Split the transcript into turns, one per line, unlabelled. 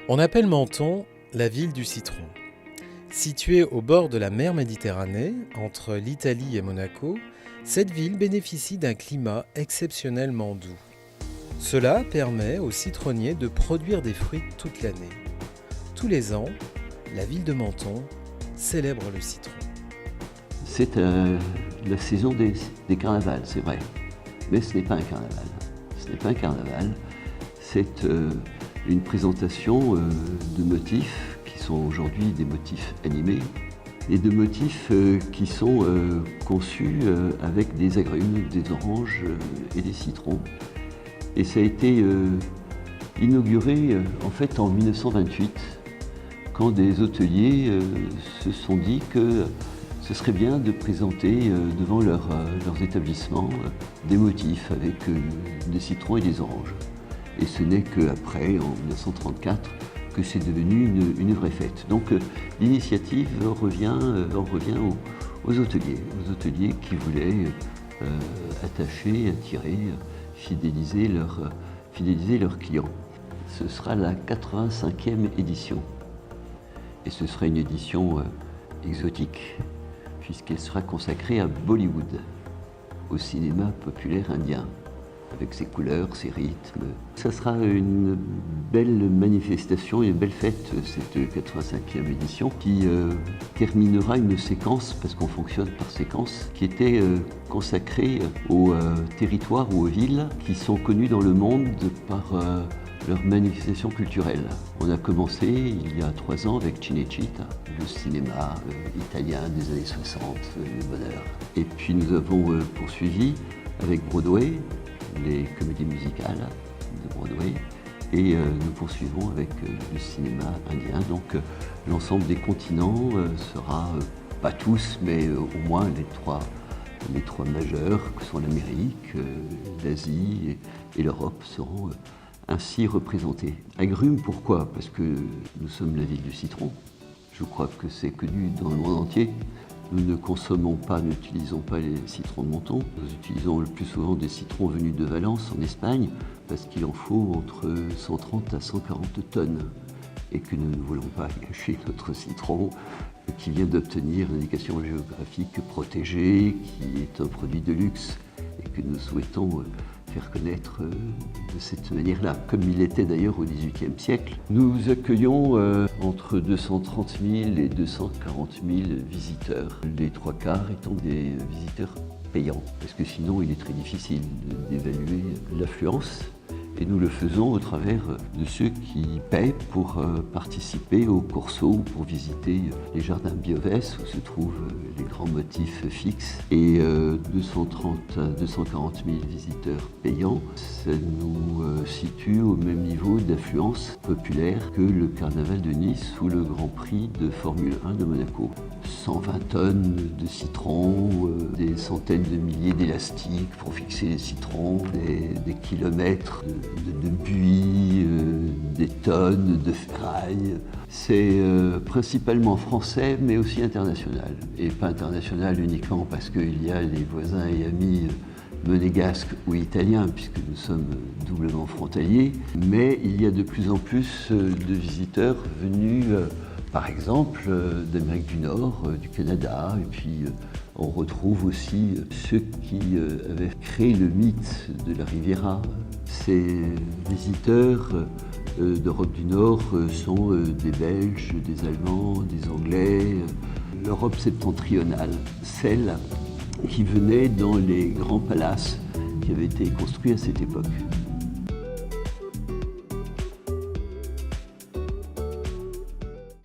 On appelle Menton la ville du citron. Située au bord de la mer Méditerranée, entre l'Italie et Monaco, cette ville bénéficie d'un climat exceptionnellement doux. Cela permet aux citronniers de produire des fruits toute l'année. Tous les ans, la ville de Menton célèbre le citron.
C'est la saison des carnavals, c'est vrai. Mais ce n'est pas un carnaval. Ce n'est pas un carnaval, c'est une présentation de motifs qui sont aujourd'hui des motifs animés et de motifs qui sont conçus avec des agrumes, des oranges et des citrons. Et ça a été inauguré en fait en 1928 quand des hôteliers se sont dit que ce serait bien de présenter devant leurs établissements des motifs avec des citrons et des oranges. Et ce n'est qu'après, en 1934, que c'est devenu une vraie fête. Donc l'initiative en revient aux hôteliers qui voulaient attacher, attirer, fidéliser leurs clients. Ce sera la 85e édition. Et ce sera une édition exotique, puisqu'elle sera consacrée à Bollywood, au cinéma populaire indien, avec ses couleurs, ses rythmes. Ça sera une belle manifestation, une belle fête, cette 85e édition, qui terminera une séquence, parce qu'on fonctionne par séquence, qui était consacrée aux territoires ou aux villes qui sont connues dans le monde par leurs manifestations culturelles. On a commencé il y a 3 ans avec Cinecittà, le cinéma italien des années 60, le bonheur. Et puis nous avons poursuivi avec Broadway, les comédies musicales de Broadway, et nous poursuivons avec le cinéma indien. Donc l'ensemble des continents sera, pas tous, mais au moins les trois majeurs, que sont l'Amérique, l'Asie et l'Europe, seront ainsi représentés. Agrumes, pourquoi? Parce que nous sommes la ville du citron. Je crois que c'est connu dans le monde entier. Nous ne consommons pas, n'utilisons pas les citrons de Menton. Nous utilisons le plus souvent des citrons venus de Valence, en Espagne, parce qu'il en faut entre 130 à 140 tonnes. Et que nous ne voulons pas gâcher notre citron qui vient d'obtenir l'indication géographique protégée, qui est un produit de luxe et que nous souhaitons faire connaître de cette manière-là, comme il était d'ailleurs au XVIIIe siècle. Nous accueillons entre 230 000 et 240 000 visiteurs, les 3/4 étant des visiteurs payants, parce que sinon il est très difficile d'évaluer l'affluence. Et nous le faisons au travers de ceux qui paient pour participer au corso, pour visiter les jardins Biovès où se trouvent les grands motifs fixes. Et 230 à 240 000 visiteurs payants, ça nous situe au même niveau d'affluence populaire que le carnaval de Nice ou le Grand Prix de Formule 1 de Monaco. 120 tonnes de citrons, des centaines de milliers d'élastiques pour fixer les citrons, des kilomètres de buis, des tonnes de ferraille. C'est principalement français, mais aussi international. Et pas international uniquement parce qu'il y a les voisins et amis monégasques ou italiens, puisque nous sommes doublement frontaliers, mais il y a de plus en plus de visiteurs venus par exemple d'Amérique du Nord, du Canada, et puis on retrouve aussi ceux qui avaient créé le mythe de la Riviera. Ces visiteurs d'Europe du Nord sont des Belges, des Allemands, des Anglais, l'Europe septentrionale, celle qui venait dans les grands palaces qui avaient été construits à cette époque.